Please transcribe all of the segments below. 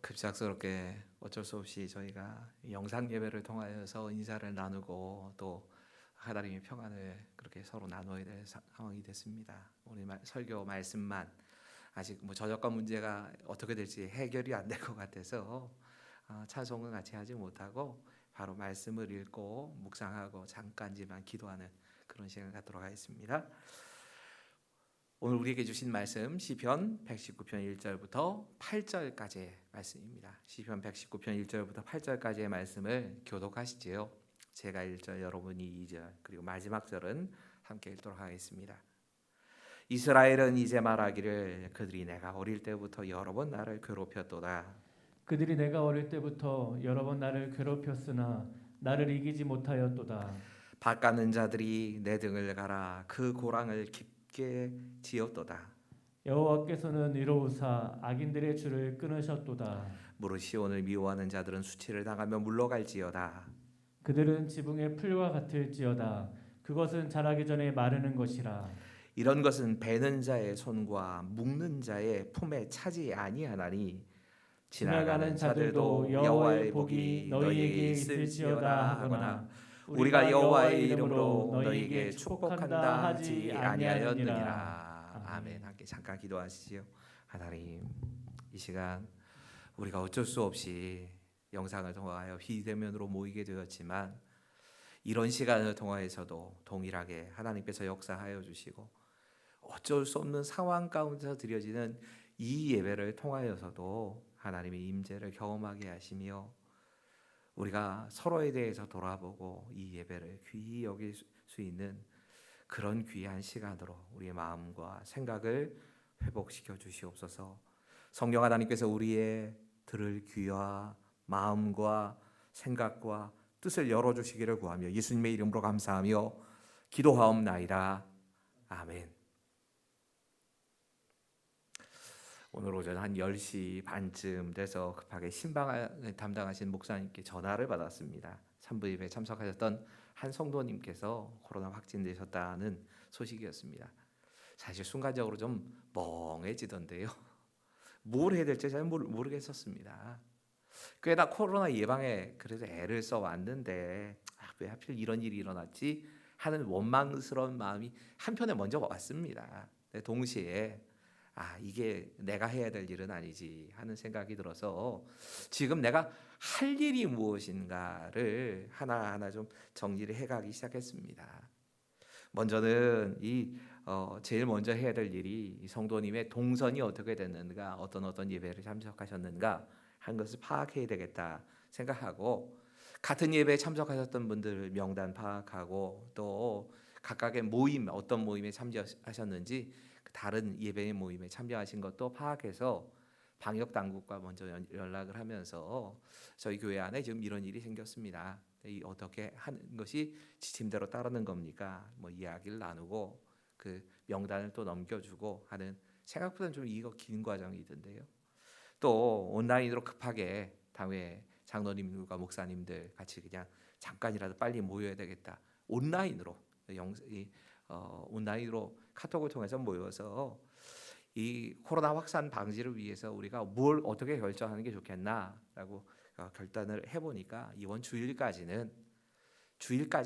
급작스럽게 어쩔 수 없이 저희가 영상 예배를 통하여서 인사를 나누고 또 하나님의 평안을 그렇게 서로 나눠야 될 상황이 됐습니다. 오늘 설교 말씀만 아직 저작권 문제가 어떻게 될지 해결이 안 될 것 같아서 찬송은 같이 하지 못하고 바로 말씀을 읽고 묵상하고 잠깐지만 기도하는 그런 시간을 갖도록 하겠습니다. 오늘 우리에게 주신 말씀 시편 119편 1절부터 8절까지의 말씀입니다. 시편 119편 1절부터 8절까지의 말씀을 교독하시지요. 제가 1절, 여러분이 2절, 그리고 마지막 절은 함께 읽도록 하겠습니다. 이스라엘은 이제 말하기를 그들이 내가 어릴 때부터 여러 번 나를 괴롭혔도다. 그들이 내가 어릴 때부터 여러 번 나를 괴롭혔으나 나를 이기지 못하였도다. 밭가는 자들이 내 등을 갈아 그 고랑을 깊게 지었도다. 여호와께서는 이로우사 악인들의 줄을 끊으셨도다. 무릇 시온을 미워하는 자들은 수치를 당하며 물러갈지어다. 그들은 지붕의 풀과 같을지어다. 그것은 자라기 전에 마르는 것이라. 이런 것은 베는 자의 손과 묶는 자의 품에 차지 아니하나니 지나가는 자들도 여호와의 복이 너희에게 있을지어다 하거나 우리가 여호와의 이름으로 너희에게 축복한다 하지 아니하였느니라. 아멘. 함께 잠깐 기도하시지요. 하나님, 이 시간 우리가 어쩔 수 없이 영상을 통하여 비대면으로 모이게 되었지만 이런 시간을 통하여서도 동일하게 하나님께서 역사하여 주시고 어쩔 수 없는 상황 가운데서 드려지는 이 예배를 통하여서도 하나님의 임재를 경험하게 하시며 우리가 서로에 대해서 돌아보고 이 예배를 귀히 여길 수 있는 그런 귀한 시간으로 우리의 마음과 생각을 회복시켜 주시옵소서. 성령 하나님께서 우리의 들을 귀와 마음과 생각과 뜻을 열어주시기를 구하며 예수님의 이름으로 감사하며 기도하옵나이다. 아멘. 오늘 오전 한 10시 반쯤 돼서 급하게 신방을 담당하신 목사님께 전화를 받았습니다. 산부 예배에 참석하셨던 한 성도님께서 코로나 확진되셨다는 소식이었습니다. 사실 순간적으로 좀 멍해지던데요. 뭘 해야 될지 잘 모르겠었습니다. 꽤나 코로나 예방에 그래도 애를 써왔는데 왜 하필 이런 일이 일어났지 하는 원망스러운 마음이 한편에 먼저 왔습니다. 동시에 이게 내가 해야 될 일은 아니지 하는 생각이 들어서 지금 내가 할 일이 무엇인가를 하나하나 좀 정리를 해가기 시작했습니다. 먼저는 제일 먼저 해야 될 일이 성도님의 동선이 어떻게 됐는가, 어떤 예배를 참석하셨는가 한 것을 파악해야 되겠다 생각하고 같은 예배에 참석하셨던 분들 명단 파악하고 또 각각의 모임 어떤 모임에 참여하셨는지 다른 예배의 모임에 참여하신 것도 파악해서 방역 당국과 먼저 연락을 하면서 저희 교회 안에 지금 이런 일이 생겼습니다. 어떻게 하는 것이 지침대로 따르는 겁니까? 이야기를 나누고 그 명단을 또 넘겨주고 하는 생각보다는 좀 이거 긴 과정이던데요. 또 온라인으로 급하게 당회 장로님과 목사님들 같이 그냥 잠깐이라도 빨리 모여야 되겠다. 온라인으로 온라인으로 카톡을 통해서 모여서 이 코로나 확산 방지를 위해서 우리가 뭘 어떻게 결정하는 게 좋겠나라고 결단을 해보니까 이번 주일까지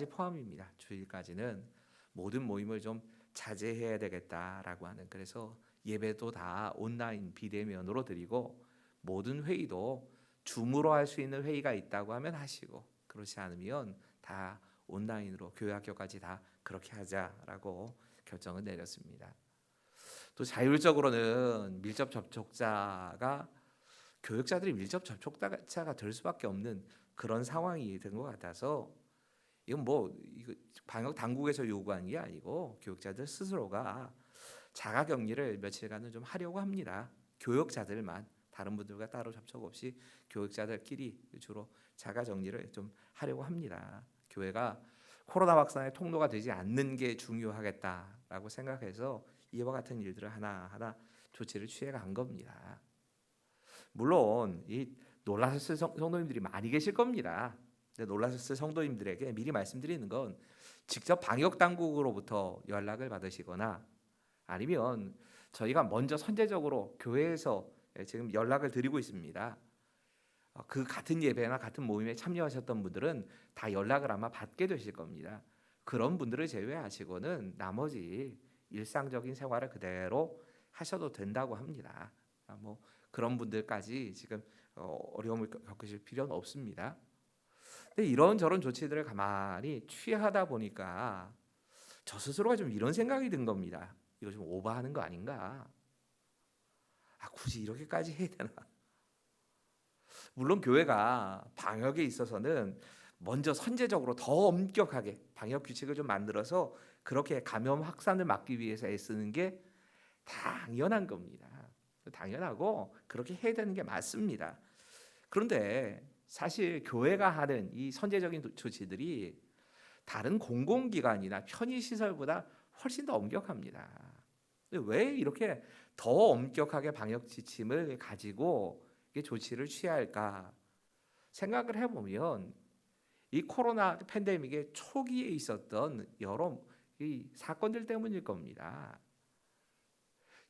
포함입니다. 주일까지는 모든 모임을 좀 자제해야 되겠다라고 하는, 그래서 예배도 다 온라인 비대면으로 드리고 모든 회의도 줌으로 할 수 있는 회의가 있다고 하면 하시고 그렇지 않으면 다 온라인으로 교회 학교까지 다 그렇게 하자라고 결정을 내렸습니다. 또 자율적으로는 밀접 접촉자가 교역자들이 밀접 접촉자가 될 수밖에 없는 그런 상황이 된 것 같아서 이건 이거 방역 당국에서 요구한 게 아니고 교역자들 스스로가 자가격리를 며칠간은 좀 하려고 합니다. 교역자들만, 다른 분들과 따로 접촉 없이 교역자들끼리 주로 자가격리를 좀 하려고 합니다. 교회가 코로나 확산의 통로가 되지 않는 게 중요하겠다라고 생각해서 이와 같은 일들을 하나하나 조치를 취해간 겁니다. 물론 이 놀라셨을 성도님들이 많이 계실 겁니다. 근데 놀라셨을 성도님들에게 미리 말씀드리는 건 직접 방역 당국으로부터 연락을 받으시거나 아니면 저희가 먼저 선제적으로 교회에서 지금 연락을 드리고 있습니다. 그 같은 예배나 같은 모임에 참여하셨던 분들은 다 연락을 아마 받게 되실 겁니다. 그런 분들을 제외하시고는 나머지 일상적인 생활을 그대로 하셔도 된다고 합니다. 뭐 그런 분들까지 지금 어려움을 겪으실 필요는 없습니다. 근데 이런저런 조치들을 가만히 취하다 보니까 저 스스로가 좀 이런 생각이 든 겁니다. 이거 좀 오버하는 거 아닌가? 굳이 이렇게까지 해야 되나? 물론 교회가 방역에 있어서는 먼저 선제적으로 더 엄격하게 방역 규칙을 좀 만들어서 그렇게 감염 확산을 막기 위해서 애쓰는 게 당연한 겁니다. 당연하고 그렇게 해야 되는 게 맞습니다. 그런데 사실 교회가 하는 이 선제적인 조치들이 다른 공공기관이나 편의시설보다 훨씬 더 엄격합니다. 왜 이렇게 더 엄격하게 방역 지침을 가지고 조치를 취해야 할까 생각을 해보면 이 코로나 팬데믹의 초기에 있었던 여러 이 사건들 때문일 겁니다.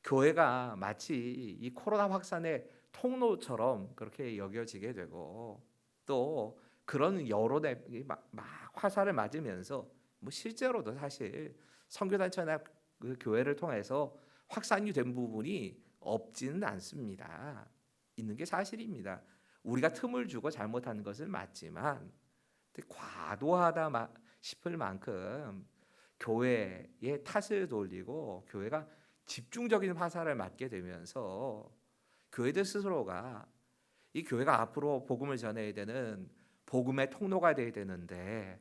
교회가 마치 이 코로나 확산의 통로처럼 그렇게 여겨지게 되고 또 그런 여론에 막 화살을 맞으면서 뭐 실제로도 사실 선교단체나 그 교회를 통해서 확산이 된 부분이 없지는 않습니다. 있는 게 사실입니다. 우리가 틈을 주고 잘못한 것은 맞지만 과도하다 싶을 만큼 교회에 탓을 돌리고 교회가 집중적인 화살을 맞게 되면서 교회들 스스로가 이 교회가 앞으로 복음을 전해야 되는 복음의 통로가 돼야 되는데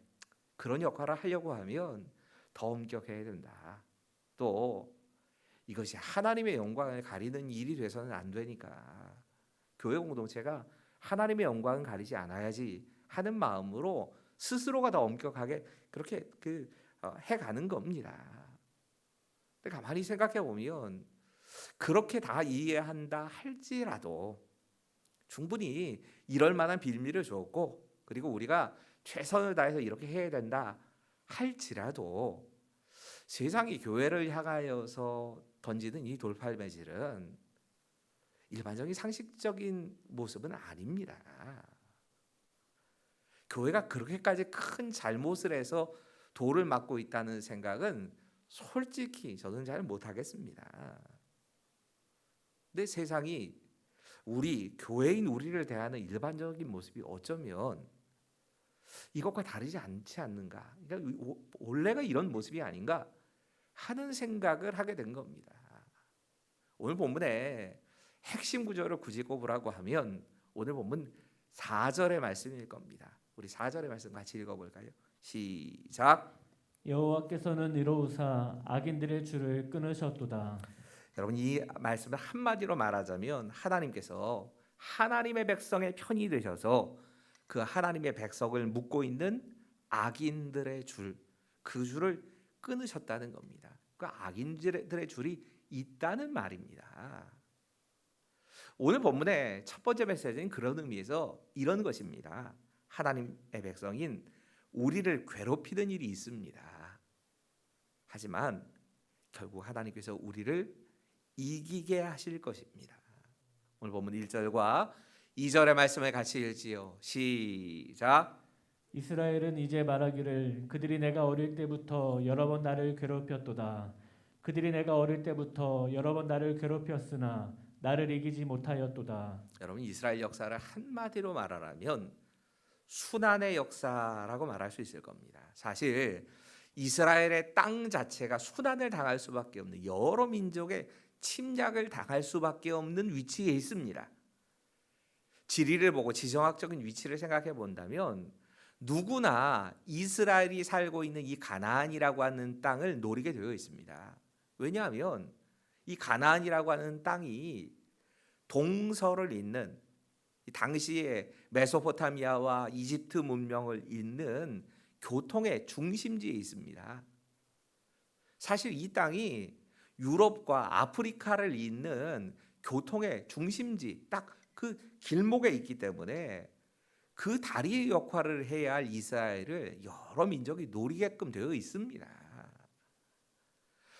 그런 역할을 하려고 하면 더 엄격해야 된다. 또 이것이 하나님의 영광을 가리는 일이 돼서는 안 되니까 교회 공동체가 하나님의 영광을 가리지 않아야지 하는 마음으로 스스로가 더 엄격하게 그렇게 해가는 겁니다. 근데 가만히 생각해 보면 그렇게 다 이해한다 할지라도 충분히 이럴 만한 빌미를 줬고 그리고 우리가 최선을 다해서 이렇게 해야 된다 할지라도 세상이 교회를 향하여서 던지는 이 돌팔매질은 일반적인 상식적인 모습은 아닙니다. 교회가 그렇게까지 큰 잘못을 해서 돌을 맞고 있다는 생각은 솔직히 저는 잘 못하겠습니다. 근데 세상이 우리 교회인 우리를 대하는 일반적인 모습이 어쩌면 이것과 다르지 않지 않는가? 그러니까 원래가 이런 모습이 아닌가 하는 생각을 하게 된 겁니다. 오늘 본문의 핵심 구절을 굳이 꼽으라고 하면 오늘 본문 4절의 말씀일 겁니다. 우리 4절의 말씀 같이 읽어볼까요? 시작. 여호와께서는 이로우사 악인들의 줄을 끊으셨도다. 여러분 이 말씀을 한마디로 말하자면 하나님께서 하나님의 백성의 편이 되셔서 그 하나님의 백성을 묶고 있는 악인들의 줄, 그 줄을 끊으셨다는 겁니다. 그 악인들의 줄이 있다는 말입니다. 오늘 본문의 첫 번째 메시지는 그런 의미에서 이런 것입니다. 하나님의 백성인 우리를 괴롭히는 일이 있습니다. 하지만 결국 하나님께서 우리를 이기게 하실 것입니다. 오늘 본문 1절과 2절의 말씀을 같이 읽지요. 시작. 이스라엘은 이제 말하기를 그들이 내가 어릴 때부터 여러 번 나를 괴롭혔도다. 그들이 내가 어릴 때부터 여러 번 나를 괴롭혔으나 나를 이기지 못하였도다. 여러분 이스라엘 역사를 한마디로 말하라면 순환의 역사라고 말할 수 있을 겁니다. 사실 이스라엘의 땅 자체가 순환을 당할 수밖에 없는 여러 민족의 침략을 당할 수밖에 없는 위치에 있습니다. 지리를 보고 지정학적인 위치를 생각해 본다면 누구나 이스라엘이 살고 있는 이 가나안이라고 하는 땅을 노리게 되어 있습니다. 왜냐하면 이 가나안이라고 하는 땅이 동서를 잇는 당시의 메소포타미아와 이집트 문명을 잇는 교통의 중심지에 있습니다. 사실 이 땅이 유럽과 아프리카를 잇는 교통의 중심지, 딱 그 길목에 있기 때문에 그 다리의 역할을 해야 할 이스라엘을 여러 민족이 노리게끔 되어 있습니다.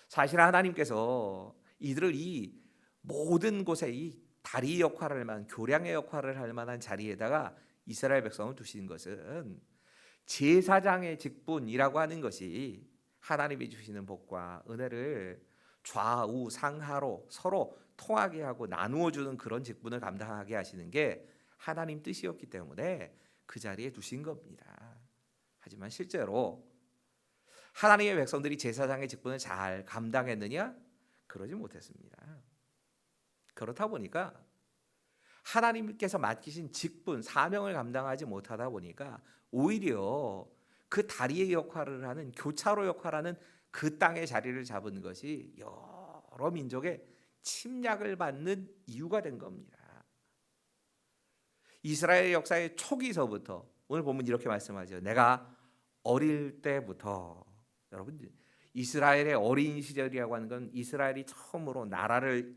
사실 하나님께서 이들을 이 모든 곳에 이 다리 역할을 할 만한, 교량의 역할을 할 만한 자리에다가 이스라엘 백성을 두신 것은 제사장의 직분이라고 하는 것이 하나님이 주시는 복과 은혜를 좌우 상하로 서로 통하게 하고 나누어 주는 그런 직분을 감당하게 하시는 게 하나님 뜻이었기 때문에 그 자리에 두신 겁니다. 하지만 실제로 하나님의 백성들이 제사장의 직분을 잘 감당했느냐? 그러지 못했습니다. 그렇다 보니까 하나님께서 맡기신 직분, 사명을 감당하지 못하다 보니까 오히려 그 다리의 역할을 하는, 교차로 역할하는 그 땅의 자리를 잡은 것이 여러 민족의 침략을 받는 이유가 된 겁니다. 이스라엘 역사의 초기서부터 오늘 보면 이렇게 말씀하죠. 내가 어릴 때부터, 여러분, 이스라엘의 어린 시절이라고 하는 건 이스라엘이 처음으로 나라를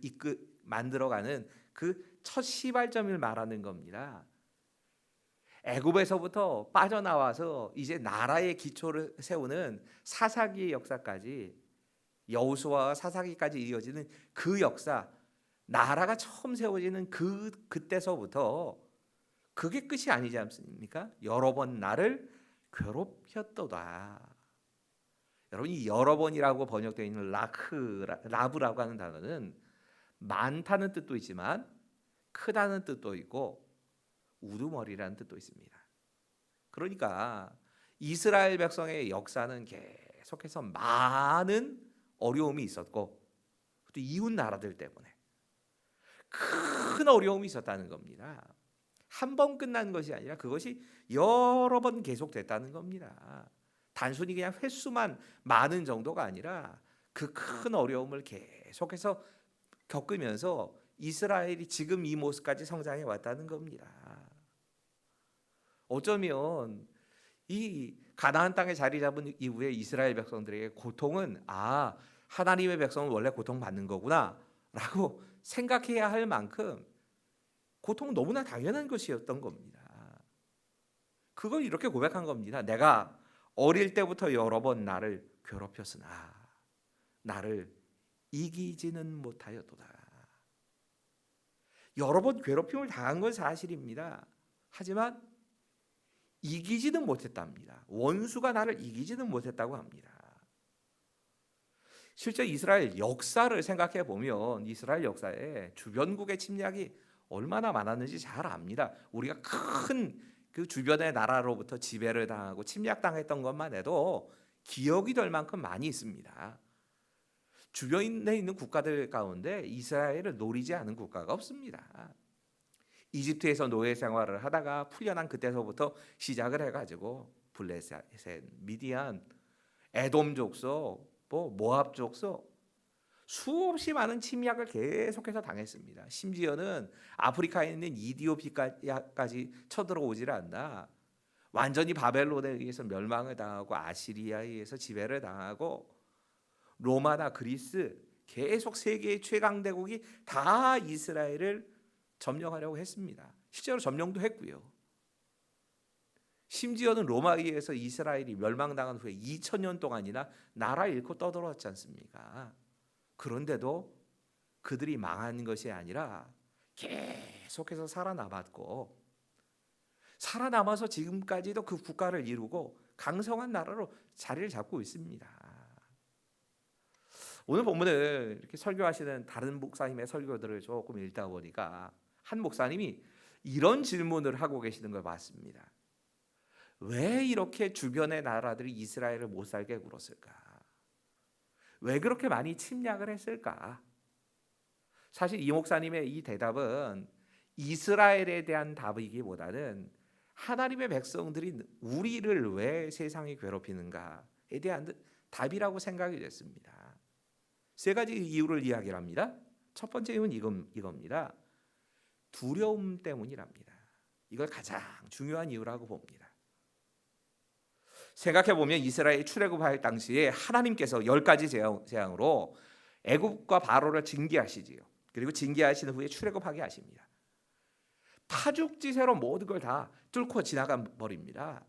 만들어가는 그 첫 시발점을 말하는 겁니다. 애굽에서부터 빠져나와서 이제 나라의 기초를 세우는 사사기의 역사까지, 여호수아와 사사기까지 이어지는 그 역사, 나라가 처음 세워지는 그때서부터 그게 끝이 아니지 않습니까? 여러 번 나를 괴롭혔도다. 여러분, 이 여러 번이라고 번역되어 있는 라브라고 하는 단어는 많다는 뜻도 있지만 크다는 뜻도 있고 우두머리라는 뜻도 있습니다. 그러니까 이스라엘 백성의 역사는 계속해서 많은 어려움이 있었고, 또 이웃 나라들 때문에 큰 어려움이 있었다는 겁니다. 한 번 끝난 것이 아니라 그것이 여러 번 계속됐다는 겁니다. 단순히 그냥 횟수만 많은 정도가 아니라 그 큰 어려움을 계속해서 겪으면서 이스라엘이 지금 이 모습까지 성장해 왔다는 겁니다. 어쩌면 이 가나안 땅에 자리 잡은 이후에 이스라엘 백성들에게 고통은 하나님의 백성은 원래 고통받는 거구나라고 생각해야 할 만큼 고통은 너무나 당연한 것이었던 겁니다. 그걸 이렇게 고백한 겁니다. 내가 어릴 때부터 여러 번 나를 괴롭혔으나 나를 이기지는 못하였도다. 여러 번 괴롭힘을 당한 건 사실입니다. 하지만 이기지는 못했답니다. 원수가 나를 이기지는 못했다고 합니다. 실제 이스라엘 역사를 생각해 보면 이스라엘 역사에 주변국의 침략이 얼마나 많았는지 잘 압니다. 우리가 큰 그 주변의 나라로부터 지배를 당하고 침략당했던 것만 해도 기억이 될 만큼 많이 있습니다. 주변에 있는 국가들 가운데 이스라엘을 노리지 않은 국가가 없습니다. 이집트에서 노예 생활을 하다가 풀려난 그때서부터 시작을 해가지고 블레셋, 미디안, 에돔 족속, 모압 족속 수없이 많은 침략을 계속해서 당했습니다. 심지어는 아프리카에 있는 이디오피아까지 쳐들어오질 않나. 완전히 바벨론에 의해서 멸망을 당하고 아시리아에 의해서 지배를 당하고 로마나 그리스 계속 세계의 최강 대국이 다 이스라엘을 점령하려고 했습니다. 실제로 점령도 했고요. 심지어는 로마에 의해서 이스라엘이 멸망당한 후에 2000년 동안이나 나라 잃고 떠들어왔지 않습니까? 그런데도 그들이 망한 것이 아니라 계속해서 살아남았고, 살아남아서 지금까지도 그 국가를 이루고 강성한 나라로 자리를 잡고 있습니다. 오늘 본문을 이렇게 설교하시는 다른 목사님의 설교들을 조금 읽다 보니까 한 목사님이 이런 질문을 하고 계시는 걸 봤습니다. 왜 이렇게 주변의 나라들이 이스라엘을 못 살게 굴었을까? 왜 그렇게 많이 침략을 했을까? 사실 이 목사님의 이 대답은 이스라엘에 대한 답이기보다는 하나님의 백성들이 우리를 왜 세상이 괴롭히는가에 대한 답이라고 생각이 됐습니다. 세 가지 이유를 이야기를 합니다. 첫 번째 이유는 이겁니다. 두려움 때문이랍니다. 이걸 가장 중요한 이유라고 봅니다. 생각해보면 이스라엘 출애굽할 당시에 하나님께서 10가지 재앙으로 애굽과 바로를 징계하시지요. 그리고 징계하신 후에 출애굽하게 하십니다. 파죽지세로 모든 걸 다 뚫고 지나가 버립니다.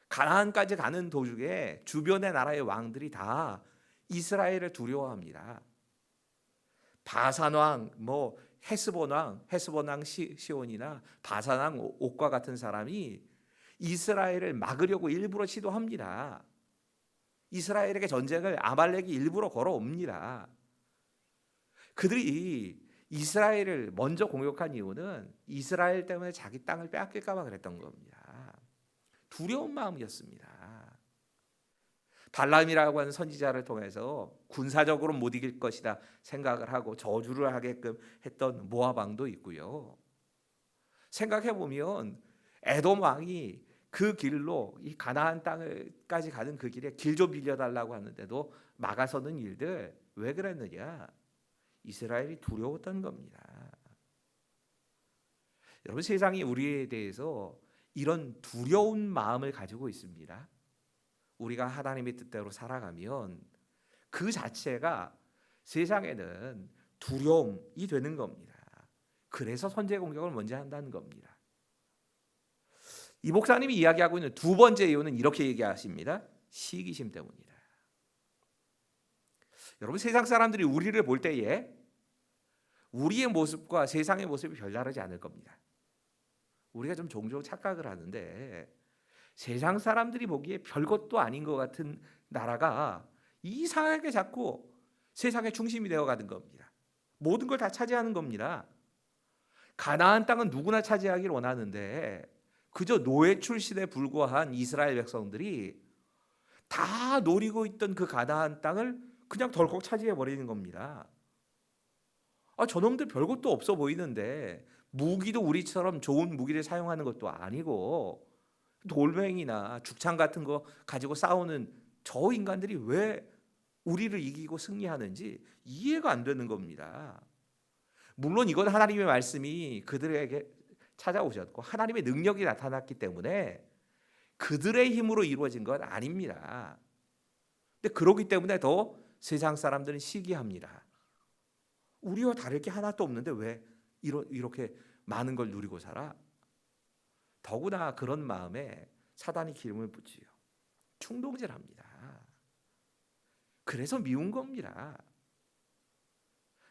가나안까지 가는 도중에 주변의 나라의 왕들이 다 이스라엘을 두려워합니다. 바산 왕, 뭐 헤스본 왕 시온이나 바산 왕 옥과 같은 사람이 이스라엘을 막으려고 일부러 시도합니다. 이스라엘에게 전쟁을 아말렉이 일부러 걸어옵니다. 그들이 이스라엘을 먼저 공격한 이유는 이스라엘 때문에 자기 땅을 빼앗길까 봐 그랬던 겁니다. 두려운 마음이었습니다. 발람이라고 하는 선지자를 통해서 군사적으로 못 이길 것이다 생각을 하고 저주를 하게끔 했던 모압 왕도 있고요. 생각해 보면 에돔 왕이 그 길로 이 가나안 땅을까지 가는 그 길에 길 좀 빌려달라고 하는데도 막아서는 일들 왜 그랬느냐? 이스라엘이 두려웠던 겁니다. 여러분, 세상이 우리에 대해서 이런 두려운 마음을 가지고 있습니다. 우리가 하나님의 뜻대로 살아가면 그 자체가 세상에는 두려움이 되는 겁니다. 그래서 선제 공격을 먼저 한다는 겁니다. 이 목사님이 이야기하고 있는 두 번째 이유는 이렇게 얘기하십니다. 시기심 때문이다. 여러분, 세상 사람들이 우리를 볼 때에 우리의 모습과 세상의 모습이 별다르지 않을 겁니다. 우리가 좀 종종 착각을 하는데 세상 사람들이 보기에 별것도 아닌 것 같은 나라가 이상하게 자꾸 세상의 중심이 되어가는 겁니다. 모든 걸 다 차지하는 겁니다. 가나안 땅은 누구나 차지하기를 원하는데 그저 노예 출신에 불과한 이스라엘 백성들이 다 노리고 있던 그 가나안 땅을 그냥 덜컥 차지해 버리는 겁니다. 저놈들 별것도 없어 보이는데 무기도 우리처럼 좋은 무기를 사용하는 것도 아니고 돌멩이나 죽창 같은 거 가지고 싸우는 저 인간들이 왜 우리를 이기고 승리하는지 이해가 안 되는 겁니다. 물론 이건 하나님의 말씀이 그들에게 찾아오셨고 하나님의 능력이 나타났기 때문에 그들의 힘으로 이루어진 건 아닙니다. 근데 그렇기 때문에 더 세상 사람들은 시기합니다. 우리와 다를 게 하나도 없는데 왜 이렇게 많은 걸 누리고 살아? 더구나 그런 마음에 사단이 기름을 붓지요. 충동질합니다. 그래서 미운 겁니다.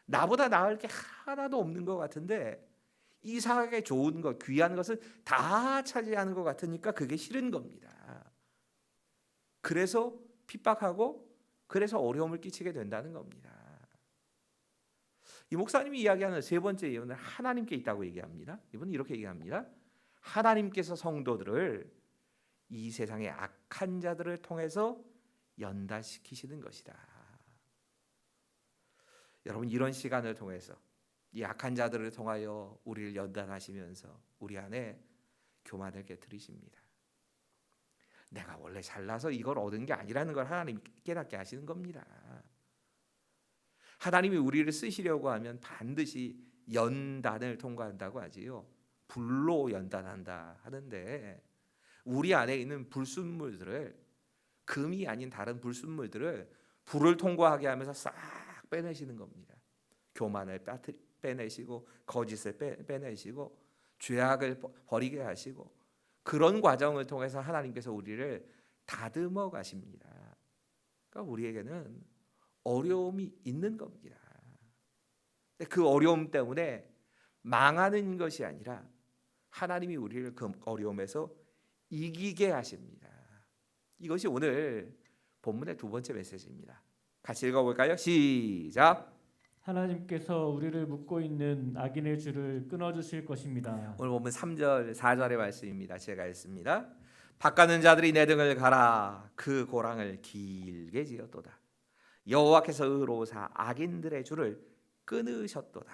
나보다 나을 게 하나도 없는 것 같은데 이상하게 좋은 것, 귀한 것을 다 차지하는 것 같으니까 그게 싫은 겁니다. 그래서 핍박하고 그래서 어려움을 끼치게 된다는 겁니다. 이 목사님이 이야기하는 세 번째 이유는 하나님께 있다고 얘기합니다. 이분은 이렇게 얘기합니다. 하나님께서 성도들을 이 세상의 악한 자들을 통해서 연단시키시는 것이다. 여러분, 이런 시간을 통해서 이 악한 자들을 통하여 우리를 연단하시면서 우리 안에 교만을 깨뜨리십니다. 내가 원래 잘나서 이걸 얻은 게 아니라는 걸 하나님이 깨닫게 하시는 겁니다. 하나님이 우리를 쓰시려고 하면 반드시 연단을 통과한다고 하지요. 불로 연단한다 하는데 우리 안에 있는 불순물들을, 금이 아닌 다른 불순물들을 불을 통과하게 하면서 싹 빼내시는 겁니다. 교만을 빼내시고 거짓을 빼내시고 죄악을 버리게 하시고 그런 과정을 통해서 하나님께서 우리를 다듬어 가십니다. 그러니까 우리에게는 어려움이 있는 겁니다. 그 어려움 때문에 망하는 것이 아니라 하나님이 우리를 그 어려움에서 이기게 하십니다. 이것이 오늘 본문의 두 번째 메시지입니다. 같이 읽어볼까요? 시작. 하나님께서 우리를 묶고 있는 악인의 줄을 끊어주실 것입니다. 오늘 본문 3절 4절의 말씀입니다. 제가 읽습니다. 바가는 자들이 내 등을 갈아 그 고랑을 길게 지었도다. 여호와께서 의로우사 악인들의 줄을 끊으셨도다.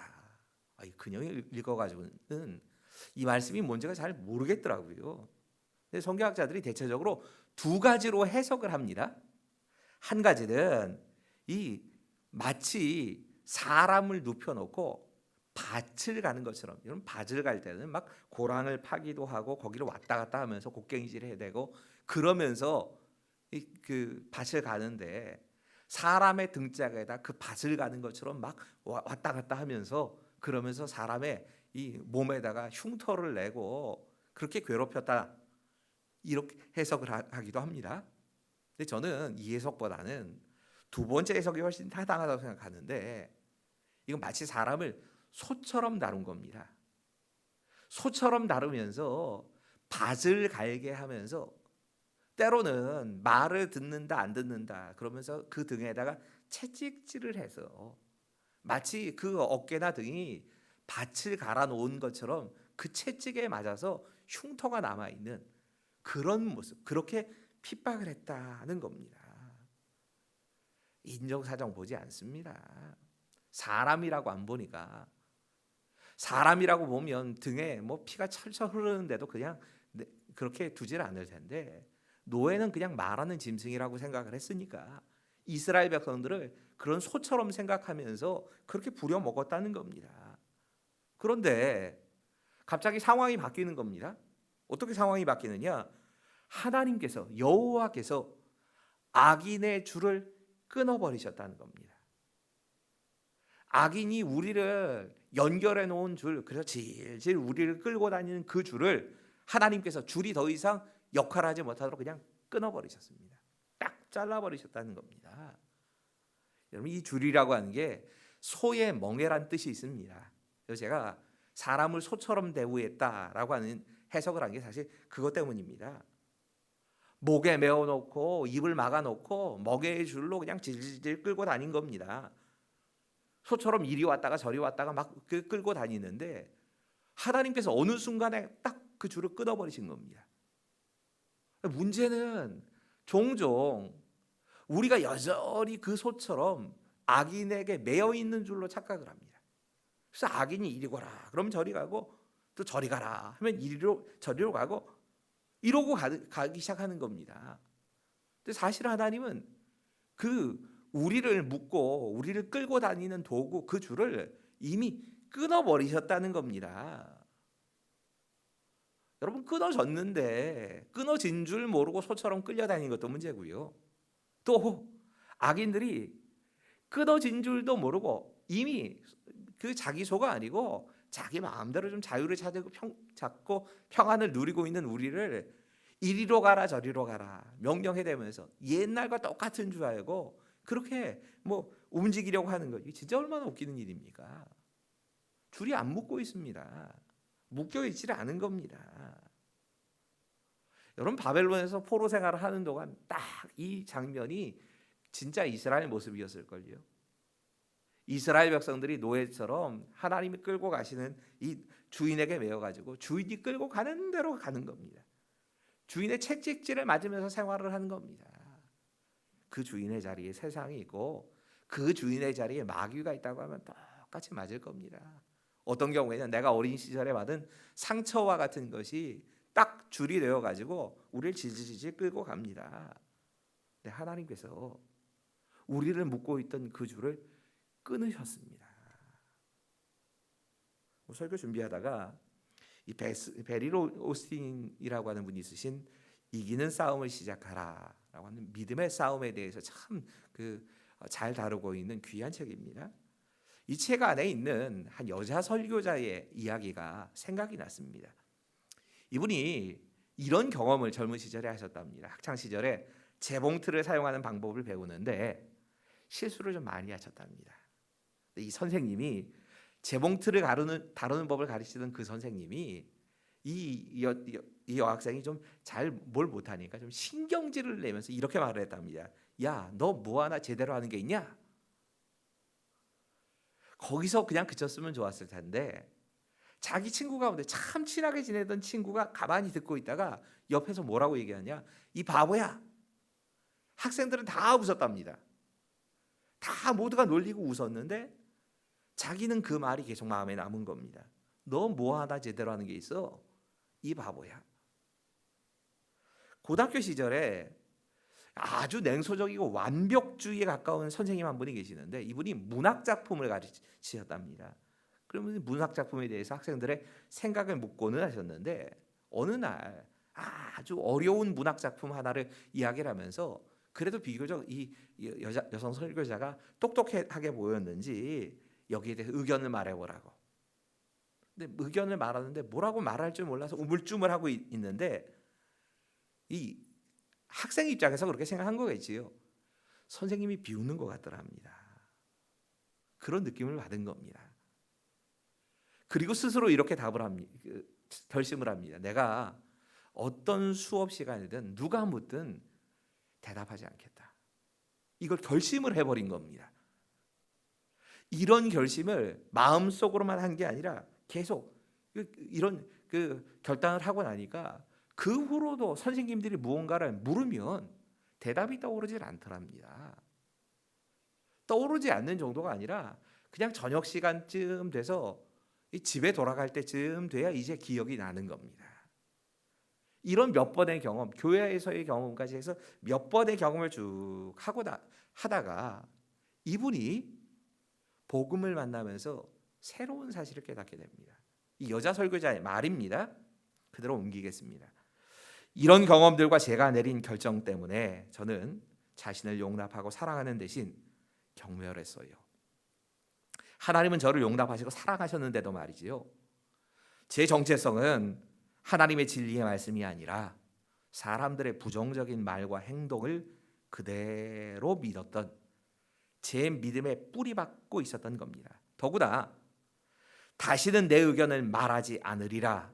그냥 읽어가지고는 이 말씀이 뭔지가 잘 모르겠더라고요. 근데 성경학자들이 대체적으로 두 가지로 해석을 합니다. 한 가지는 이 마치 사람을 눕혀놓고 밭을 가는 것처럼, 이런 밭을 갈 때는 막 고랑을 파기도 하고 거기를 왔다 갔다 하면서 곡괭이질 해야 되고 그러면서 그 밭을 가는데 사람의 등짝에다 그 밭을 가는 것처럼 막 왔다 갔다 하면서 그러면서 사람의 이 몸에다가 흉터를 내고 그렇게 괴롭혔다, 이렇게 해석을 하기도 합니다. 근데 저는 이 해석보다는 두 번째 해석이 훨씬 타당하다고 생각하는데 이건 마치 사람을 소처럼 다룬 겁니다. 소처럼 다루면서 밭을 갈게 하면서 때로는 말을 듣는다 안 듣는다 그러면서 그 등에다가 채찍질을 해서 마치 그 어깨나 등이 밭을 갈아 놓은 것처럼 그 채찍에 맞아서 흉터가 남아 있는 그런 모습, 그렇게 핍박을 했다는 겁니다. 인정사정 보지 않습니다. 사람이라고 안 보니까, 사람이라고 보면 등에 뭐 피가 철철 흐르는데도 그냥 그렇게 두질 않을 텐데, 노예는 그냥 말하는 짐승이라고 생각을 했으니까 이스라엘 백성들을 그런 소처럼 생각하면서 그렇게 부려먹었다는 겁니다. 그런데 갑자기 상황이 바뀌는 겁니다. 어떻게 상황이 바뀌느냐? 하나님께서, 여호와께서 악인의 줄을 끊어버리셨다는 겁니다. 악인이 우리를 연결해 놓은 줄, 그래서 질질 우리를 끌고 다니는 그 줄을 하나님께서 줄이 더 이상 역할하지 못하도록 그냥 끊어버리셨습니다. 딱 잘라버리셨다는 겁니다. 여러분, 이 줄이라고 하는 게 소의 멍에란 뜻이 있습니다. 그래서 제가 사람을 소처럼 대우했다라고 하는 해석을 한 게 사실 그것 때문입니다. 목에 메어놓고 입을 막아놓고 멍에의 줄로 그냥 질질 끌고 다닌 겁니다. 소처럼 이리 왔다가 저리 왔다가 막 끌고 다니는데 하나님께서 어느 순간에 딱 그 줄을 끊어버리신 겁니다. 문제는 종종 우리가 여전히 그 소처럼 악인에게 매여 있는 줄로 착각을 합니다. 그래서 악인이 이리 가라 그러면 저리 가고, 또 저리 가라 하면 이리로 저리로 가고, 이러고 가기 시작하는 겁니다. 근데 사실 하나님은 그 우리를 묶고 우리를 끌고 다니는 도구, 그 줄을 이미 끊어버리셨다는 겁니다. 여러분, 끊어졌는데 끊어진 줄 모르고 소처럼 끌려다니는 것도 문제고요. 또 악인들이 끊어진 줄도 모르고 이미 그 자기 소가 아니고 자기 마음대로 좀 자유를 찾고 평안을 누리고 있는 우리를 이리로 가라 저리로 가라 명령해대면서 옛날과 똑같은 줄 알고 그렇게 뭐 움직이려고 하는 거, 이게 진짜 얼마나 웃기는 일입니까? 줄이 안 묶고 있습니다. 묶여 있지를 않은 겁니다. 여러분, 바벨론에서 포로 생활을 하는 동안 딱 이 장면이 진짜 이스라엘 모습이었을걸요. 이스라엘 백성들이 노예처럼 하나님이 끌고 가시는 이 주인에게 매여가지고 주인이 끌고 가는 대로 가는 겁니다. 주인의 채찍질을 맞으면서 생활을 하는 겁니다. 그 주인의 자리에 세상이 있고 그 주인의 자리에 마귀가 있다고 하면 똑같이 맞을 겁니다. 어떤 경우에는 내가 어린 시절에 받은 상처와 같은 것이 딱 줄이 되어가지고 우리를 질질질 끌고 갑니다. 근데 하나님께서 우리를 묶고 있던 그 줄을 끊으셨습니다. 설교 준비하다가 이 베리로 오스틴이라고 하는 분이 쓰신 이기는 싸움을 시작하라라고 하는 믿음의 싸움에 대해서 참 잘 다루고 있는 귀한 책입니다. 이 책 안에 있는 한 여자 설교자의 이야기가 생각이 났습니다. 이분이 이런 경험을 젊은 시절에 하셨답니다. 학창 시절에 재봉틀을 사용하는 방법을 배우는데 실수를 좀 많이 하셨답니다. 이 선생님이 재봉틀을 다루는 법을 가르치던 그 선생님이 이 여학생이 좀 잘 뭘 못하니까 좀 신경질을 내면서 이렇게 말을 했답니다. 야, 너 뭐 하나 제대로 하는 게 있냐? 거기서 그냥 그쳤으면 좋았을 텐데 자기 친구 가운데 참 친하게 지내던 친구가 가만히 듣고 있다가 옆에서 뭐라고 얘기하냐? 이 바보야. 학생들은 다 웃었답니다. 다 모두가 놀리고 웃었는데 자기는 그 말이 계속 마음에 남은 겁니다. 너 뭐 하나 제대로 하는 게 있어? 이 바보야. 고등학교 시절에 아주 냉소적이고 완벽주의에 가까운 선생님 한 분이 계시는데 이분이 문학 작품을 가르치셨답니다. 그러면 문학 작품에 대해서 학생들의 생각을 묻고는 하셨는데 어느 날 아주 어려운 문학 작품 하나를 이야기를 하면서 그래도 비교적 이 여성 설교자가 똑똑하게 보였는지 여기에 대해서 의견을 말해보라고. 근데 의견을 말하는데 뭐라고 말할 줄 몰라서 우물쭈물하고 있는데 이 학생 입장에서 그렇게 생각한 거겠지요. 선생님이 비웃는 것 같더랍니다. 그런 느낌을 받은 겁니다. 그리고 스스로 이렇게 결심을 합니다. 내가 어떤 수업 시간이든 누가 묻든 대답하지 않겠다. 이걸 결심을 해버린 겁니다. 이런 결심을 마음속으로만 한 게 아니라 계속 이런 결단을 하고 나니까 그 후로도 선생님들이 무언가를 물으면 대답이 떠오르질 않더랍니다. 떠오르지 않는 정도가 아니라 그냥 저녁 시간쯤 돼서 집에 돌아갈 때쯤 돼야 이제 기억이 나는 겁니다. 이런 몇 번의 경험, 교회에서의 경험까지 해서 몇 번의 경험을 쭉 하다가 이분이 복음을 만나면서 새로운 사실을 깨닫게 됩니다. 이 여자 설교자의 말입니다. 그대로 옮기겠습니다. 이런 경험들과 제가 내린 결정 때문에 저는 자신을 용납하고 사랑하는 대신 경멸했어요. 하나님은 저를 용납하시고 사랑하셨는데도 말이지요. 제 정체성은 하나님의 진리의 말씀이 아니라 사람들의 부정적인 말과 행동을 그대로 믿었던 제 믿음에 뿌리박고 있었던 겁니다. 더구나 다시는 내 의견을 말하지 않으리라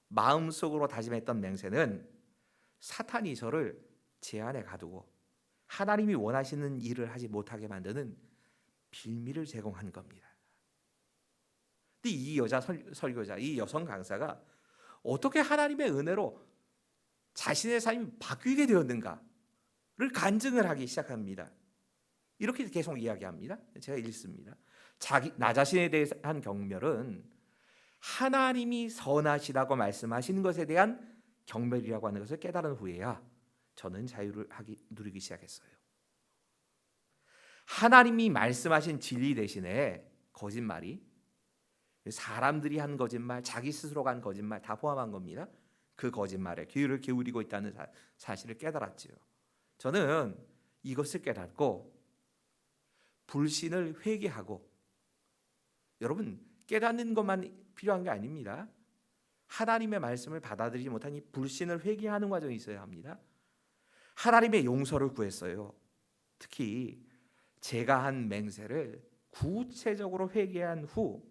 마음속으로 다짐했던 맹세는 사탄이 저를 제 안에 가두고 하나님이 원하시는 일을 하지 못하게 만드는 빌미를 제공한 겁니다. 근데 이 여자 설교자, 이 여성 강사가 어떻게 하나님의 은혜로 자신의 삶이 바뀌게 되었는가를 간증을 하기 시작합니다. 이렇게 계속 이야기합니다. 제가 읽습니다. 나 자신에 대한 경멸은 하나님이 선하시다고 말씀하시는 것에 대한 경멸이라고 하는 것을 깨달은 후에야 저는 자유를 누리기 시작했어요. 하나님이 말씀하신 진리 대신에 거짓말이 사람들이 한 거짓말, 자기 스스로가 한 거짓말 다 포함한 겁니다. 그 거짓말에 귀를 기울이고 있다는 사실을 깨달았지요. 저는 이것을 깨닫고 불신을 회개하고, 여러분 깨닫는 것만 필요한 게 아닙니다. 하나님의 말씀을 받아들이지 못한 이 불신을 회개하는 과정이 있어야 합니다. 하나님의 용서를 구했어요. 특히 제가 한 맹세를 구체적으로 회개한 후,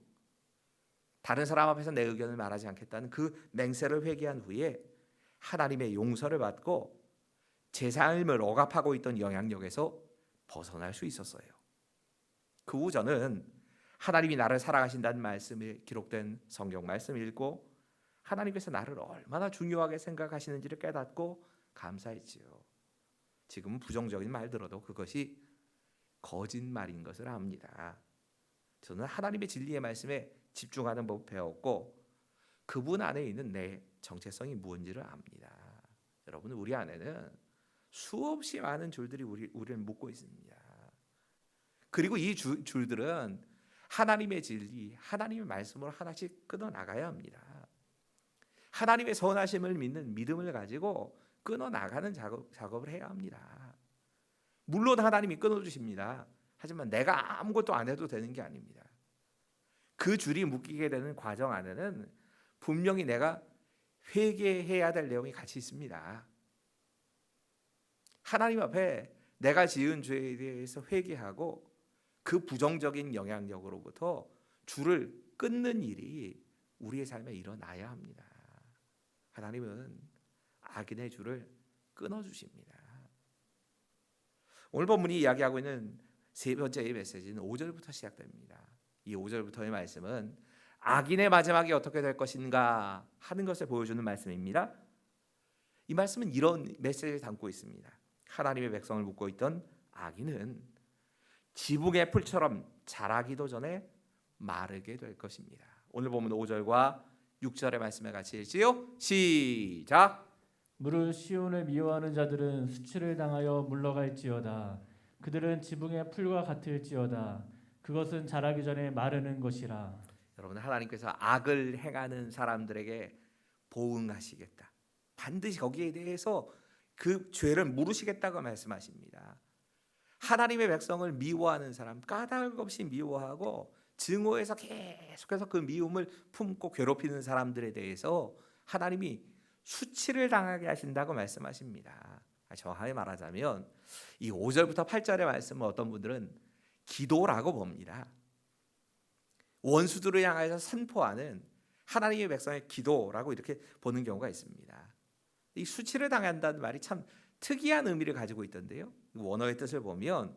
다른 사람 앞에서 내 의견을 말하지 않겠다는 그 맹세를 회개한 후에 하나님의 용서를 받고 제 삶을 억압하고 있던 영향력에서 벗어날 수 있었어요. 그 후 저는 하나님이 나를 사랑하신다는 말씀이 기록된 성경 말씀을 읽고 하나님께서 나를 얼마나 중요하게 생각하시는지를 깨닫고 감사했지요. 지금은 부정적인 말 들어도 그것이 거짓말인 것을 압니다. 저는 하나님의 진리의 말씀에 집중하는 법을 배웠고 그분 안에 있는 내 정체성이 무엇인지를 압니다. 여러분, 우리 안에는 수없이 많은 줄들이 우리를 묶고 있습니다. 그리고 이 줄들은 하나님의 진리, 하나님의 말씀으로 하나씩 끊어나가야 합니다. 하나님의 선하심을 믿는 믿음을 가지고 끊어나가는 작업을 해야 합니다. 물론 하나님이 끊어주십니다. 하지만 내가 아무것도 안 해도 되는 게 아닙니다. 그 줄이 묶이게 되는 과정 안에는 분명히 내가 회개해야 될 내용이 같이 있습니다. 하나님 앞에 내가 지은 죄에 대해서 회개하고 그 부정적인 영향력으로부터 줄을 끊는 일이 우리의 삶에 일어나야 합니다. 하나님은 악인의 줄을 끊어주십니다. 오늘 본문이 이야기하고 있는 세 번째의 메시지는 5절부터 시작됩니다. 이 5절부터의 말씀은 악인의 마지막이 어떻게 될 것인가 하는 것을 보여주는 말씀입니다. 이 말씀은 이런 메시지를 담고 있습니다. 하나님의 백성을 묶고 있던 악인은 지붕의 풀처럼 자라기도 전에 마르게 될 것입니다. 오늘 보면 5절과 6절의 말씀을 같이 읽지요. 시작. 무릇 시온을 미워하는 자들은 수치를 당하여 물러갈지어다. 그들은 지붕의 풀과 같을지어다. 그것은 자라기 전에 마르는 것이라. 여러분, 하나님께서 악을 행하는 사람들에게 보응하시겠다. 반드시 거기에 대해서 그 죄를 물으시겠다고 말씀하십니다. 하나님의 백성을 미워하는 사람, 까닭 없이 미워하고 증오해서 계속해서 그 미움을 품고 괴롭히는 사람들에 대해서 하나님이 수치를 당하게 하신다고 말씀하십니다. 정확하게 말하자면 이 5절부터 8절의 말씀은 어떤 분들은 기도라고 봅니다. 원수들을 향해서 선포하는 하나님의 백성의 기도라고 이렇게 보는 경우가 있습니다. 이 수치를 당한다는 말이 참 특이한 의미를 가지고 있던데요. 원어의 뜻을 보면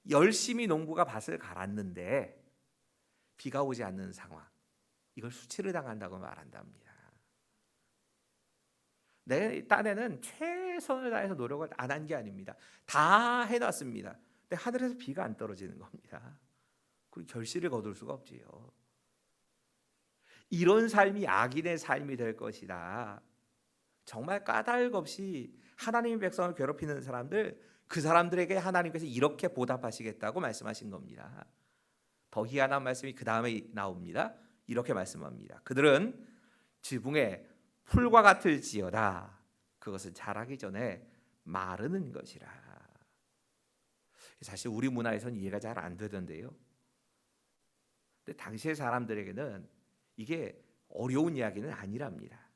열심히 농부가 밭을 갈았는데 비가 오지 않는 상황, 이걸 수치를 당한다고 말한답니다. 내 딴에는 최선을 다해서 노력을 안 한 게 아닙니다. 다 해놨습니다. 근데 하늘에서 비가 안 떨어지는 겁니다. 그리고 결실을 거둘 수가 없지요. 이런 삶이 악인의 삶이 될 것이다. 정말 까닭 없이 하나님의 백성을 괴롭히는 사람들, 그 사람들에게 하나님께서 이렇게 보답하시겠다고 말씀하신 겁니다. 더 희한한 말씀이 그 다음에 나옵니다. 이렇게 말씀합니다. 그들은 지붕에 풀과 같을지어다. 그것은 자라기 전에 마르는 것이라. 사실 우리 문화에서는 이해가 잘 안 되던데요. 근데 당시의 사람들에게는 이게 어려운 이야기는 아니랍니다.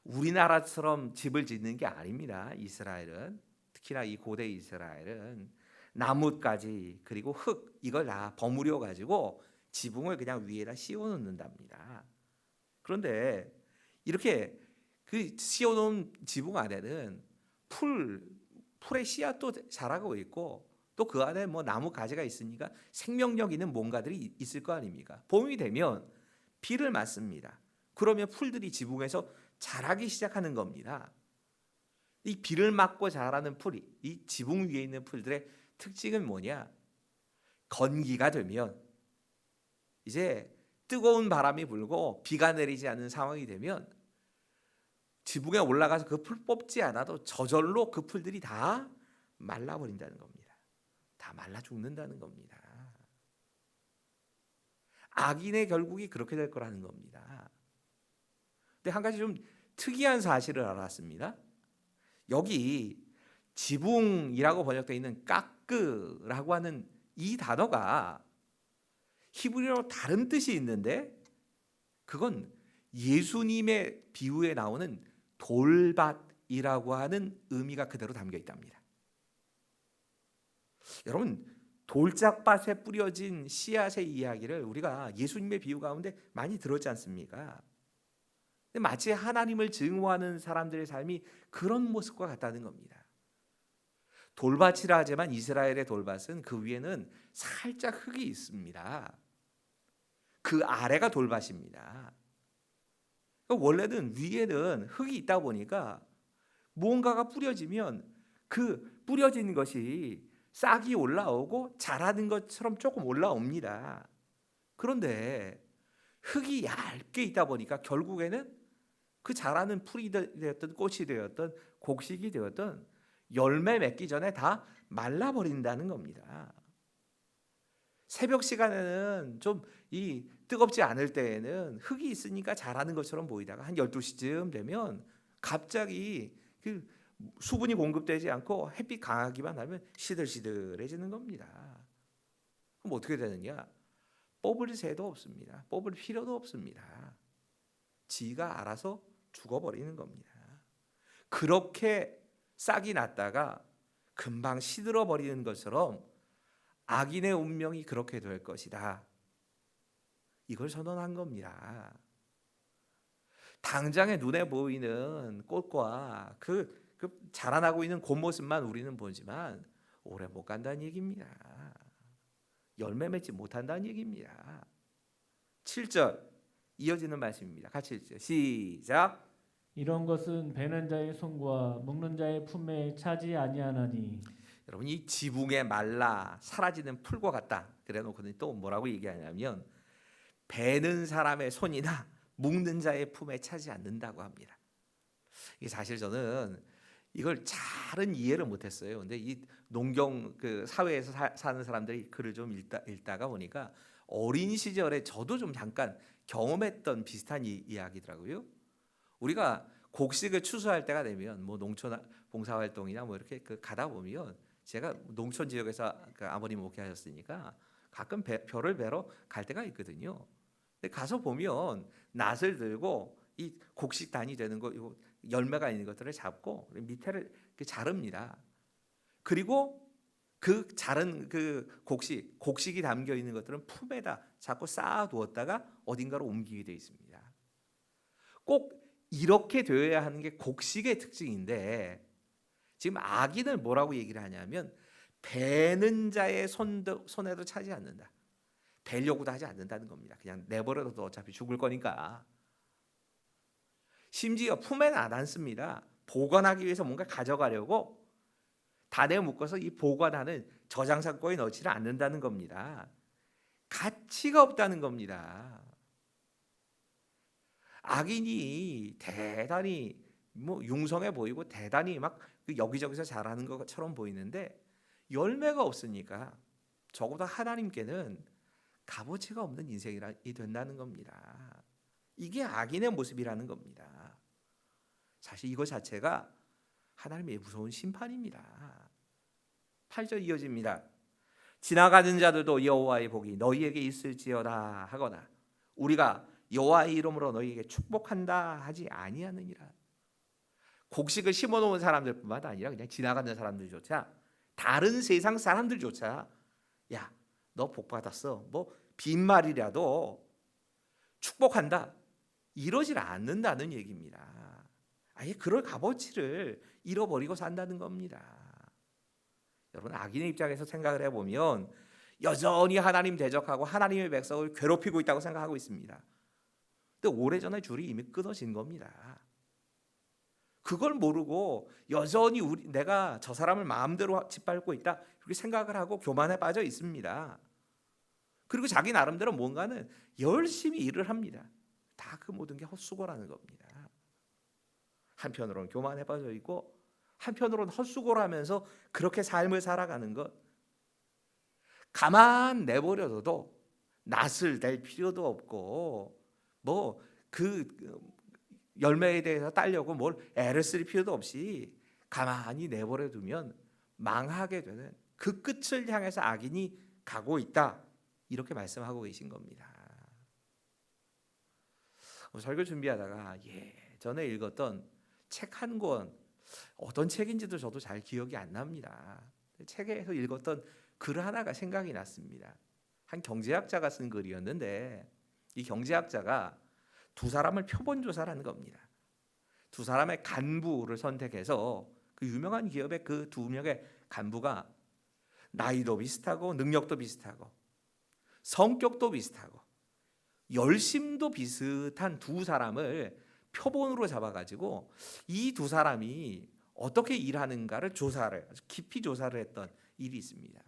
우리나라처럼 집을 짓는 게 아닙니다. 이스라엘은, 특히나 이 고대 이스라엘은 나뭇가지 그리고 흙, 이걸 다 버무려 가지고 지붕을 그냥 위에다 씌워 놓는답니다. 그런데 이렇게 그 씌워 놓은 지붕 안에는 풀의 씨앗도 자라고 있고, 또 그 안에 뭐 나무 가지가 있으니까 생명력 있는 뭔가들이 있을 거 아닙니까? 봄이 되면 비를 맞습니다. 그러면 풀들이 지붕에서 자라기 시작하는 겁니다. 이 비를 맞고 자라는 풀이, 이 지붕 위에 있는 풀들의 특징은 뭐냐? 건기가 되면, 이제 뜨거운 바람이 불고 비가 내리지 않는 상황이 되면 지붕에 올라가서 그 풀 뽑지 않아도 저절로 그 풀들이 다 말라버린다는 겁니다. 다 말라 죽는다는 겁니다. 악인의 결국이 그렇게 될 거라는 겁니다. 근데 한 가지 좀 특이한 사실을 알았습니다. 여기 지붕이라고 번역되어 있는 까끄라고 하는 이 단어가 히브리어로 다른 뜻이 있는데, 그건 예수님의 비유에 나오는 돌밭이라고 하는 의미가 그대로 담겨 있답니다. 여러분, 돌짝밭에 뿌려진 씨앗의 이야기를 우리가 예수님의 비유 가운데 많이 들었지 않습니까? 근데 마치 하나님을 증오하는 사람들의 삶이 그런 모습과 같다는 겁니다. 돌밭이라 하지만 이스라엘의 돌밭은 그 위에는 살짝 흙이 있습니다. 그 아래가 돌밭입니다. 원래는 위에는 흙이 있다 보니까 무언가가 뿌려지면 그 뿌려진 것이 싹이 올라오고 자라는 것처럼 조금 올라옵니다. 그런데 흙이 얇게 있다 보니까 결국에는 그 자라는 풀이 되었던 꽃이 되었던 곡식이 되었던 열매 맺기 전에 다 말라버린다는 겁니다. 새벽 시간에는 좀 이 뜨겁지 않을 때에는 흙이 있으니까 자라는 것처럼 보이다가 한 12시쯤 되면 갑자기 그 수분이 공급되지 않고 햇빛 강하기만 하면 시들시들해지는 겁니다. 그럼 어떻게 되느냐? 뽑을 새도 없습니다. 뽑을 필요도 없습니다. 지가 알아서 죽어버리는 겁니다. 그렇게 싹이 났다가 금방 시들어버리는 것처럼 악인의 운명이 그렇게 될 것이다. 이걸 선언한 겁니다. 당장에 눈에 보이는 꽃과 그 자라나고 있는 그 모습만 우리는 보지만 오래 못 간다는 얘기입니다. 열매 맺지 못한다는 얘기입니다. 7절 이어지는 말씀입니다. 같이 읽죠. 시작. 이런 것은 베는 자의 손과 묶는 자의 품에 차지 아니하나니. 여러분, 이 지붕에 말라 사라지는 풀과 같다. 그래놓고는 또 뭐라고 얘기하냐면 베는 사람의 손이나 묶는 자의 품에 차지 않는다고 합니다. 이게 사실 저는 이걸 잘은 이해를 못했어요. 근데 이 농경 그 사회에서 사는 사람들이 글을 좀 읽다가 보니까 어린 시절에 저도 좀 잠깐 경험했던 비슷한 이야기더라고요. 우리가 곡식을 추수할 때가 되면 뭐 농촌 봉사활동이나 뭐 이렇게 가다 보면, 제가 농촌 지역에서 아버님 목회하셨으니까 가끔 벼를 베러 갈 때가 있거든요. 근데 가서 보면 낫을 들고 이 곡식 단이 되는 거, 이거 열매가 있는 것들을 잡고 밑에를 자릅니다. 그리고 그 자른 그 곡식이 담겨 있는 것들은 품에다 자꾸 쌓아두었다가 어딘가로 옮기게 되어 있습니다. 꼭 이렇게 되어야 하는 게 곡식의 특징인데 지금 악인을 뭐라고 얘기를 하냐면 베는 자의 손에도 차지 않는다. 베려고도 하지 않는다는 겁니다. 그냥 내버려둬도 어차피 죽을 거니까. 심지어 품에는 안 안습니다. 보관하기 위해서 뭔가 가져가려고 단에 묶어서 이 보관하는 저장상고에 넣지를 않는다는 겁니다. 가치가 없다는 겁니다. 악인이 대단히 융성해 보이고 대단히 막 여기저기서 잘하는 것처럼 보이는데 열매가 없으니까 적어도 하나님께는 값어치가 없는 인생이 된다는 겁니다. 이게 악인의 모습이라는 겁니다. 사실 이거 자체가 하나님의 무서운 심판입니다. 8절 이어집니다. 지나가는 자들도 여호와의 복이 너희에게 있을지어다 하거나 우리가 여호와의 이름으로 너희에게 축복한다 하지 아니하느니라. 곡식을 심어놓은 사람들뿐만 아니라 그냥 지나가는 사람들조차 다른 세상 사람들조차 야, 너 복 받았어. 뭐 빈말이라도 축복한다. 이러질 않는다는 얘기입니다. 아예 그럴 값어치를 잃어버리고 산다는 겁니다. 여러분 악인의 입장에서 생각을 해보면 여전히 하나님 대적하고 하나님의 백성을 괴롭히고 있다고 생각하고 있습니다. 근데 오래전에 줄이 이미 끊어진 겁니다. 그걸 모르고 여전히 내가 저 사람을 마음대로 짓밟고 있다 이렇게 생각을 하고 교만에 빠져 있습니다. 그리고 자기 나름대로 뭔가는 열심히 일을 합니다. 다 그 모든 게 헛수고라는 겁니다. 한편으로는 교만에 빠져 있고 한편으로는 헛수고를 하면서 그렇게 삶을 살아가는 것 가만 내버려둬도 낯을 댈 필요도 없고 뭐 그 열매에 대해서 따려고 뭘 애를 쓸 필요도 없이 가만히 내버려두면 망하게 되는 그 끝을 향해서 악인이 가고 있다 이렇게 말씀하고 계신 겁니다. 설교 준비하다가 전에 읽었던 책 한 권 어떤 책인지도 저도 잘 기억이 안 납니다. 책에서 읽었던 글 하나가 생각이 났습니다. 한 경제학자가 쓴 글이었는데 이 경제학자가 두 사람을 표본 조사를 하는 겁니다. 두 사람의 간부를 선택해서 그 유명한 기업의 그 두 명의 간부가 나이도 비슷하고 능력도 비슷하고 성격도 비슷하고 열심도 비슷한 두 사람을 표본으로 잡아가지고 이 두 사람이 어떻게 일하는가를 아주 깊이 조사를 했던 일이 있습니다.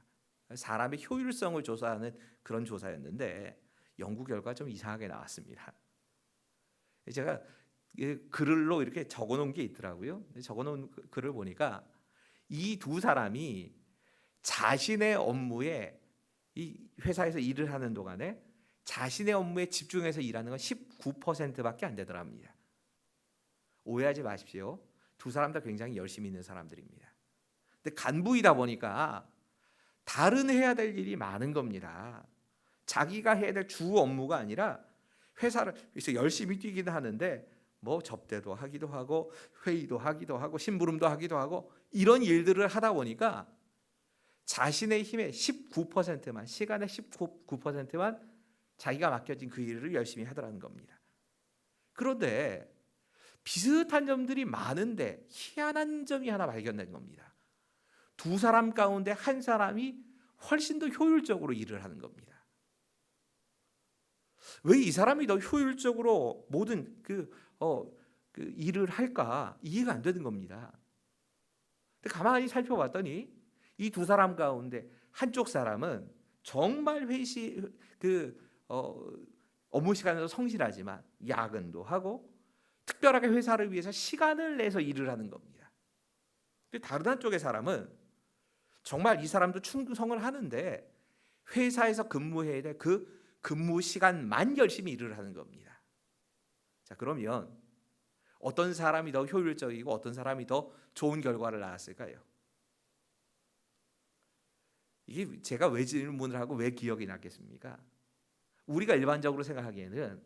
사람의 효율성을 조사하는 그런 조사였는데 연구 결과가 좀 이상하게 나왔습니다. 제가 글로 이렇게 적어놓은 게 있더라고요. 적어놓은 글을 보니까 이 두 사람이 자신의 업무에 이 회사에서 일을 하는 동안에 자신의 업무에 집중해서 일하는 건 19%밖에 안 되더랍니다. 오해하지 마십시오. 두 사람 다 굉장히 열심히 있는 사람들입니다. 근데 간부이다 보니까 다른 해야 될 일이 많은 겁니다. 자기가 해야 될 주 업무가 아니라 회사를 그래서 열심히 뛰기도 하는데 뭐 접대도 하기도 하고 회의도 하기도 하고 심부름도 하기도 하고 이런 일들을 하다 보니까 자신의 힘의 19%만 시간의 19%만 자기가 맡겨진 그 일을 열심히 하더라는 겁니다. 그런데 비슷한 점들이 많은데 희한한 점이 하나 발견된 겁니다. 두 사람 가운데 한 사람이 훨씬 더 효율적으로 일을 하는 겁니다. 왜 이 사람이 더 효율적으로 모든 그 일을 할까 이해가 안 되는 겁니다. 근데 가만히 살펴봤더니 이 두 사람 가운데 한쪽 사람은 정말 업무 시간에도 성실하지만 야근도 하고 특별하게 회사를 위해서 시간을 내서 일을 하는 겁니다. 근데 다른 한쪽의 사람은 정말 이 사람도 충성을 하는데 회사에서 근무해야 될 그 근무 시간만 열심히 일을 하는 겁니다. 자, 그러면 어떤 사람이 더 효율적이고 어떤 사람이 더 좋은 결과를 낳았을까요? 이게 제가 왜 질문을 하고 왜 기억이 났겠습니까? 우리가 일반적으로 생각하기에는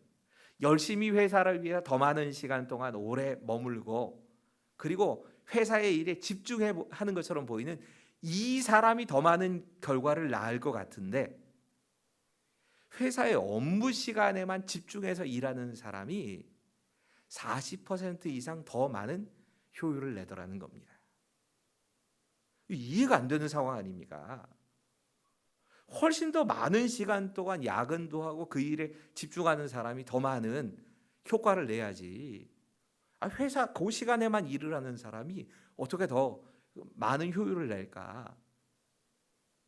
열심히 회사를 위해 더 많은 시간 동안 오래 머물고 그리고 회사의 일에 집중하는 것처럼 보이는 이 사람이 더 많은 결과를 낳을 것 같은데 회사의 업무 시간에만 집중해서 일하는 사람이 40% 이상 더 많은 효율을 내더라는 겁니다. 이해가 안 되는 상황 아닙니까? 훨씬 더 많은 시간 동안 야근도 하고 그 일에 집중하는 사람이 더 많은 효과를 내야지. 회사 그 시간에만 일을 하는 사람이 어떻게 더 많은 효율을 낼까?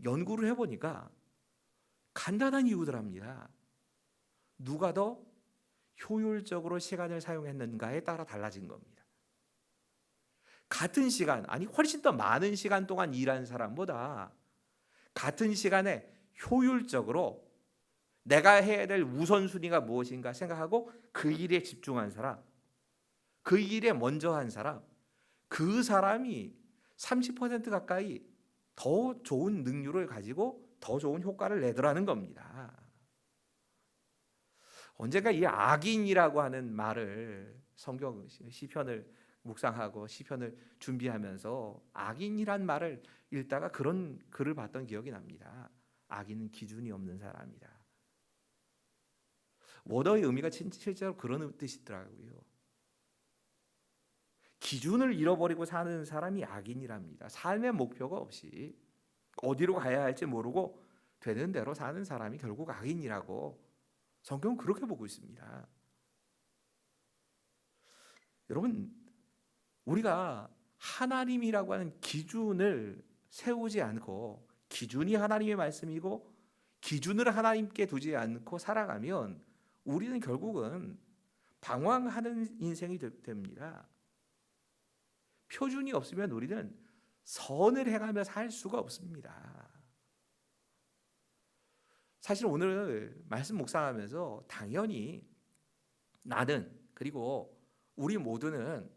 연구를 해보니까 간단한 이유들합니다. 누가 더 효율적으로 시간을 사용했는가에 따라 달라진 겁니다. 같은 시간, 아니 훨씬 더 많은 시간 동안 일한 사람보다 같은 시간에 효율적으로 내가 해야 될 우선순위가 무엇인가 생각하고 그 일에 집중한 사람, 그 일에 먼저 한 사람, 그 사람이 30% 가까이 더 좋은 능률을 가지고 더 좋은 효과를 내더라는 겁니다. 언젠가 이 악인이라고 하는 말을 성경 시편을 묵상하고 시편을 준비하면서 악인이란 말을 읽다가 그런 글을 봤던 기억이 납니다. 악인은 기준이 없는 사람이다. 원어의 의미가 실제로 그런 뜻이더라고요. 기준을 잃어버리고 사는 사람이 악인이랍니다. 삶의 목표가 없이 어디로 가야 할지 모르고 되는 대로 사는 사람이 결국 악인이라고 성경은 그렇게 보고 있습니다. 여러분, 우리가 하나님이라고 하는 기준을 세우지 않고 기준이 하나님의 말씀이고 기준을 하나님께 두지 않고 살아가면 우리는 결국은 방황하는 인생이 됩니다. 표준이 없으면 우리는 선을 행하며 살 수가 없습니다. 사실 오늘 말씀 묵상하면서 당연히 나는 그리고 우리 모두는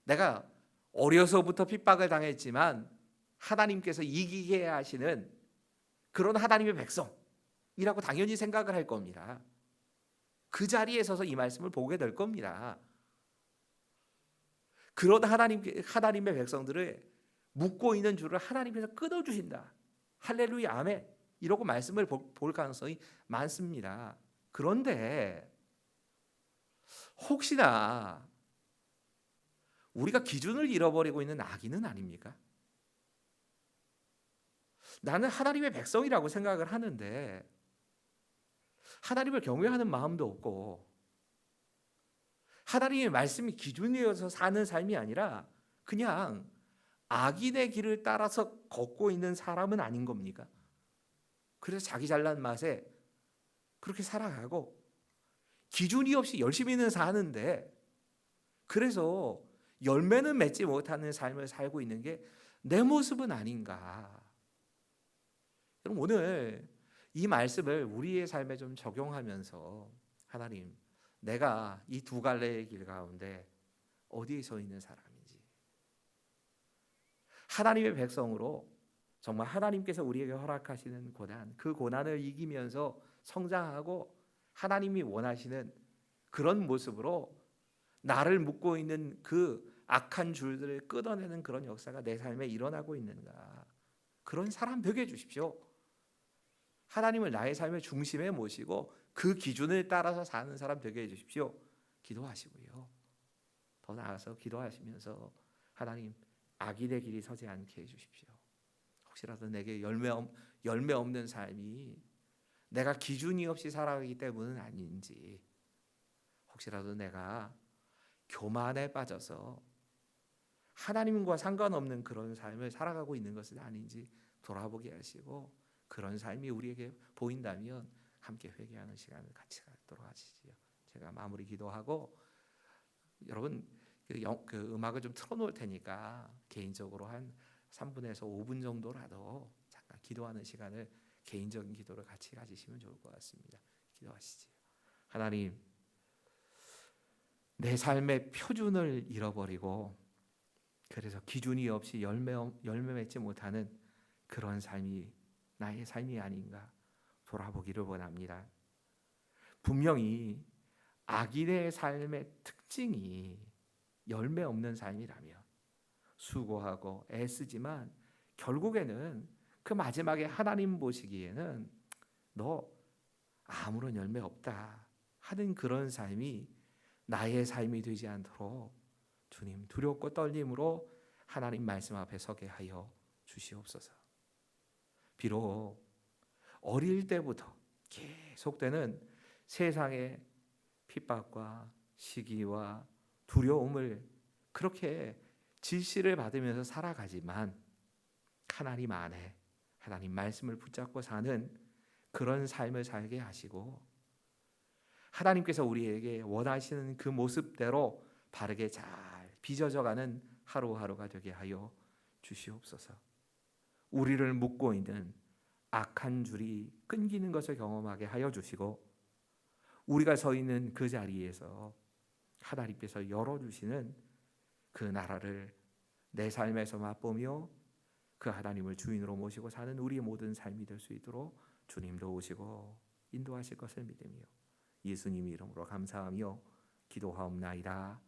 내가 어려서부터 핍박을 당했지만 하나님께서 이기게 하시는 그런 하나님의 백성이라고 당연히 생각을 할 겁니다. 그 자리에 서서 이 말씀을 보게 될 겁니다. 그런 하나님의 백성들을 묶고 있는 줄을 하나님께서 끊어주신다. 할렐루야 아멘. 이러고 말씀을 볼 가능성이 많습니다. 그런데 혹시나 우리가 기준을 잃어버리고 있는 악인은 아닙니까? 나는 하나님의 백성이라고 생각을 하는데 하나님을 경외하는 마음도 없고 하나님의 말씀이 기준이어서 사는 삶이 아니라 그냥 악인의 길을 따라서 걷고 있는 사람은 아닌 겁니까? 그래서 자기 잘난 맛에 그렇게 살아가고 기준이 없이 열심히는 사는데 그래서 열매는 맺지 못하는 삶을 살고 있는 게 내 모습은 아닌가. 여러분 오늘 이 말씀을 우리의 삶에 좀 적용하면서 하나님 내가 이 두 갈래의 길 가운데 어디에 서 있는 사람인지 하나님의 백성으로 정말 하나님께서 우리에게 허락하시는 고난 그 고난을 이기면서 성장하고 하나님이 원하시는 그런 모습으로 나를 묶고 있는 그 악한 줄들을 끊어내는 그런 역사가 내 삶에 일어나고 있는가. 그런 사람 되게 해주십시오. 하나님을 나의 삶의 중심에 모시고 그 기준을 따라서 사는 사람 되게 해주십시오. 기도하시고요. 더 나아가서 기도하시면서 하나님 악인의 길이 서지 않게 해주십시오. 혹시라도 내게 열매 없는 삶이 내가 기준이 없이 살아가기 때문은 아닌지 혹시라도 내가 교만에 빠져서 하나님과 상관없는 그런 삶을 살아가고 있는 것은 아닌지 돌아보게 하시고 그런 삶이 우리에게 보인다면 함께 회개하는 시간을 같이 갖도록 하시지요. 제가 마무리 기도하고 여러분 그 음악을 좀 틀어놓을 테니까 개인적으로 한 3분에서 5분 정도라도 잠깐 기도하는 시간을 개인적인 기도를 같이 가지시면 좋을 것 같습니다. 기도하시지요. 하나님 내 삶의 표준을 잃어버리고 그래서 기준이 없이 열매 맺지 못하는 그런 삶이 나의 삶이 아닌가 돌아보기를 원합니다. 분명히 악인의 삶의 특징이 열매 없는 삶이라면 수고하고 애쓰지만 결국에는 그 마지막에 하나님 보시기에는 너 아무런 열매 없다 하는 그런 삶이 나의 삶이 되지 않도록 주님 두렵고 떨림으로 하나님 말씀 앞에 서게 하여 주시옵소서. 비록 어릴 때부터 계속되는 세상의 핍박과 시기와 두려움을 그렇게 질시를 받으면서 살아가지만 하나님 안에 하나님 말씀을 붙잡고 사는 그런 삶을 살게 하시고 하나님께서 우리에게 원하시는 그 모습대로 바르게 잘 빚어져가는 하루하루가 되게 하여 주시옵소서. 우리를 묶고 있는 악한 줄이 끊기는 것을 경험하게 하여 주시고 우리가 서 있는 그 자리에서 하나님께서 열어주시는 그 나라를 내 삶에서 맛보며 그 하나님을 주인으로 모시고 사는 우리의 모든 삶이 될 수 있도록 주님도 오시고 인도하실 것을 믿으며 예수님 이름으로 감사하며 기도하옵나이다.